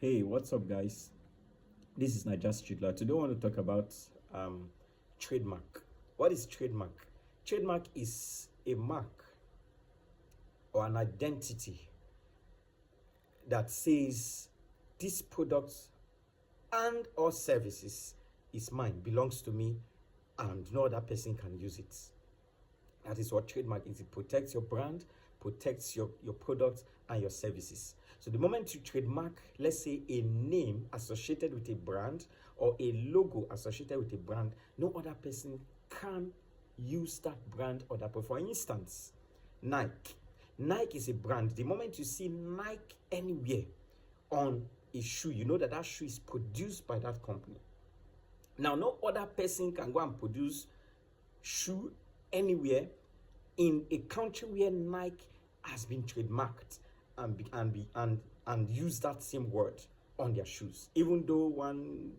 Hey, what's up, guys? This is Naja Streetler. Today, I want to talk about trademark. What is trademark? Trademark is a mark or an identity that says this product and or services is mine, belongs to me, and no other person can use it. That is what trademark is. It protects your brand, protects your products and your services. So the moment you trademark, let's say a name associated with a brand or a logo associated with a brand, no other person can use that brand or that. For instance, Nike. Nike is a brand. The moment you see Nike anywhere on a shoe, you know that that shoe is produced by that company. Now, no other person can go and produce shoe anywhere in a country where Nike has been trademarked and use that same word on their shoes. Even though one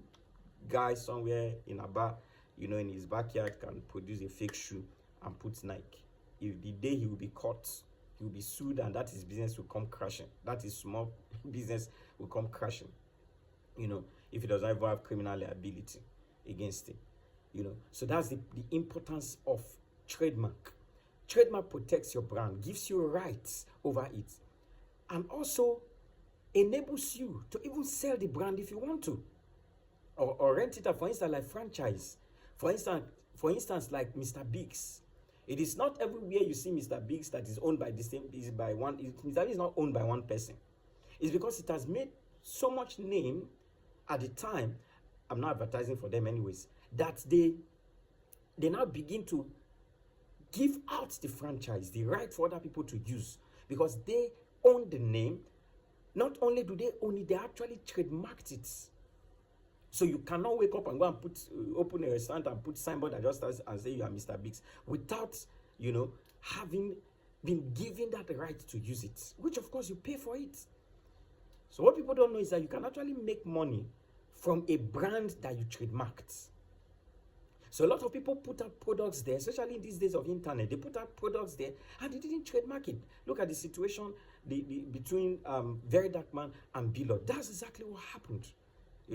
guy somewhere in a bar, in his backyard can produce a fake shoe and put Nike. If the day he will be caught, he will be sued, and that his business will come crashing. That his small business will come crashing. If he doesn't even have criminal liability against it. So that's the importance of trademark. Trademark protects your brand, gives you rights over it, and also enables you to even sell the brand if you want to, or rent it out. For instance, like franchise. For instance, like Mr. Biggs. It is not everywhere you see Mr. Biggs that is owned by the same. Is by one. Mr. Biggs is not owned by one person. It's because it has made so much name at the time. I'm not advertising for them anyways. That they now begin to give out the franchise, the right for other people to use, because they own the name. Not only do they own it, they actually trademarked it. So you cannot wake up and go and open a restaurant and put signboard and say you are Mr. Biggs without, having been given that right to use it, which of course you pay for it. So what people don't know is that you can actually make money from a brand that you trademarked. So a lot of people put out products there, especially in these days of internet. They put out products there and they didn't trademark it. Look at the situation between Very Dark Man and Billard. That's exactly what happened.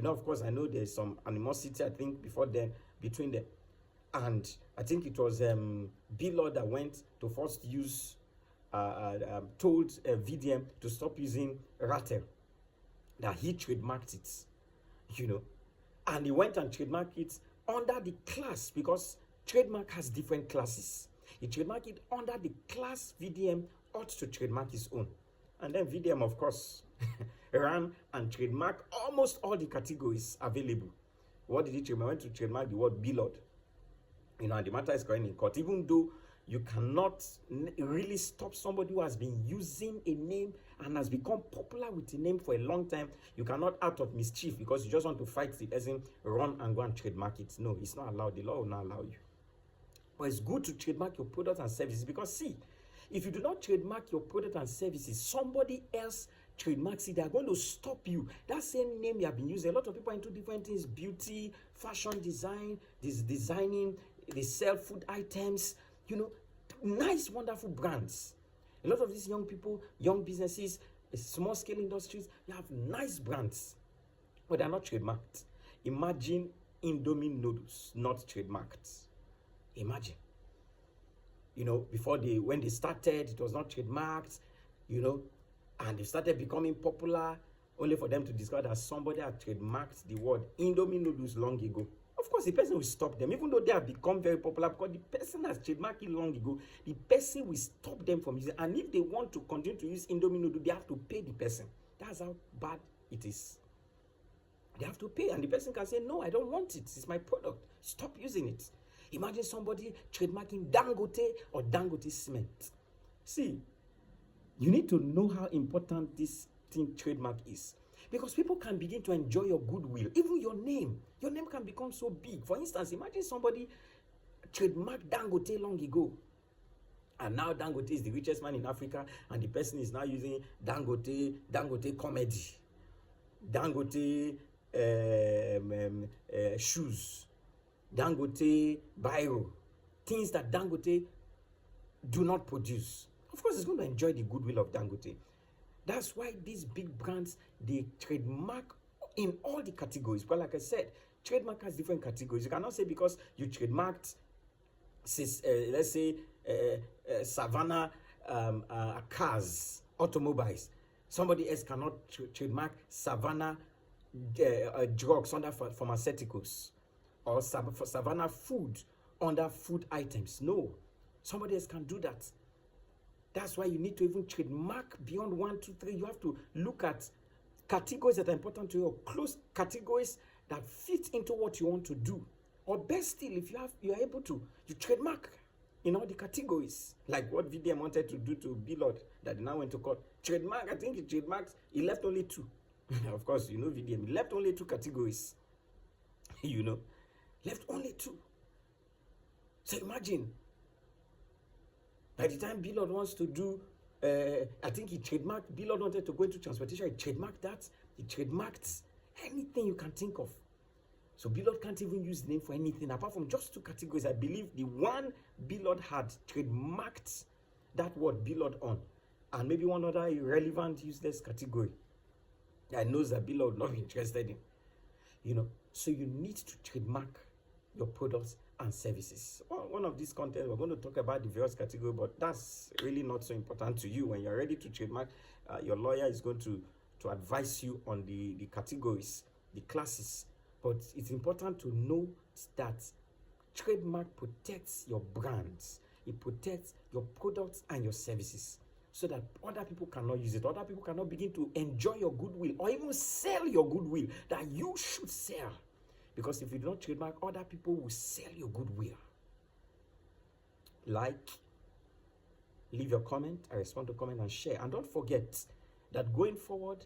Of course, I know there's some animosity, I think, before then between them. And I think it was Billard that went to first use, told VDM to stop using Rattle, that he trademarked it, and he went and trademarked it under the class, because trademark has different classes. He trademarked it under the class VDM ought to trademark his own. And then VDM, of course, ran and trademarked almost all the categories available. What did he trademark? He went to trademark the word Billard. And the matter is going in court. Even though you cannot really stop somebody who has been using a name and has become popular with the name for a long time, you cannot, out of mischief, because you just want to fight the person, run and go and trademark it. No, it's not allowed. The law will not allow you. But it's good to trademark your products and services, because see, if you do not trademark your product and services, somebody else trademarks it, they are going to stop you. That same name you have been using. A lot of people are into different things: beauty, fashion design, designing, they sell food items, nice, wonderful brands. A lot of these young people, young businesses, small scale industries, they have nice brands, but they're not trademarked. Imagine Indomie noodles not trademarked. Imagine. When they started, it was not trademarked, and they started becoming popular, only for them to discover that somebody had trademarked the word Indomie noodles long ago. Of course, the person will stop them, even though they have become very popular, because the person has trademarked it long ago. The person will stop them from using it. And if they want to continue to use Indomie noodle, they have to pay the person. That's how bad it is. They have to pay, and the person can say, no, I don't want it. It's my product. Stop using it. Imagine somebody trademarking Dangote or Dangote cement. See, you need to know how important this thing trademark is, because people can begin to enjoy your goodwill. Even your name can become so big. For instance, imagine somebody trademarked Dangote long ago, and now Dangote is the richest man in Africa, and the person is now using Dangote comedy, Dangote shoes, Dangote biro, things that Dangote do not produce. Of course, it's going to enjoy the goodwill of Dangote. That's why these big brands they trademark in all the categories. But like I said, trademark has different categories. You cannot say because you trademarked, let's say, Savannah cars, automobiles, somebody else cannot trademark Savannah drugs under pharmaceuticals, or Savannah food under food items. No, somebody else can do that. That's why you need to even trademark beyond 1, 2, 3. You have to look at categories that are important to you, or close categories that fit into what you want to do. Or best still, if you are able to, you trademark in all the categories, like what VDM wanted to do to Billord that they now went to court. Trademark, I think he trademarked, he left only 2. Of course, you know VDM, he left only 2 categories. You know, left only 2. So imagine, by the time Billord wants to do, I think he trademarked, Billord wanted to go into transportation, he trademarked that, he trademarked anything you can think of. So Billord can't even use the name for anything apart from just 2 categories. I believe the one Billord had trademarked that word Billord on, and maybe one other irrelevant, useless category that knows that Billord not interested in. You know, so you need to trademark your products and services. One of these contents, we're going to talk about the various categories, but that's really not so important to you. When you're ready to trademark, your lawyer is going to advise you on the categories, the classes. But it's important to know that trademark protects your brands. It protects your products and your services so that other people cannot use it. Other people cannot begin to enjoy your goodwill or even sell your goodwill that you should sell. Because if you do not trademark, other people will sell your goodwill. Like, leave your comment, I respond to comment, and share. And don't forget that going forward,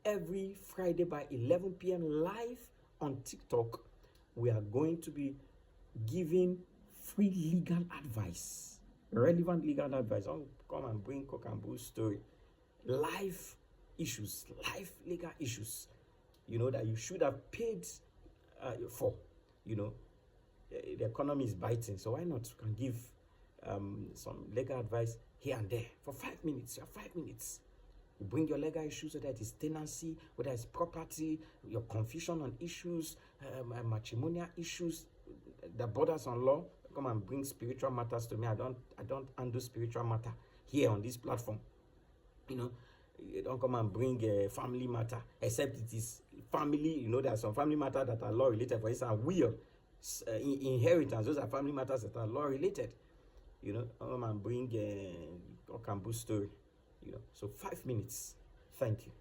every Friday by 11 p.m. live on TikTok, we are going to be giving free legal advice, relevant legal advice. I'll come and bring Cock and Bull story, life issues, life legal issues, you know, that you should have paid for. You know, the economy is biting, so why not? You can give some legal advice here and there for 5 minutes. You have 5 minutes. You bring your legal issues, whether it is tenancy, whether it's property, your confusion on issues, matrimonial issues that borders on law. Come and bring spiritual matters to me. I don't handle spiritual matter here on this platform. You know, you don't come and bring a family matter, except it is family. You know, there are some family matters that are law related. For instance, will, inheritance. Those are family matters that are law related. You know, come and bring a Cock and Bull story. You know, so 5 minutes. Thank you.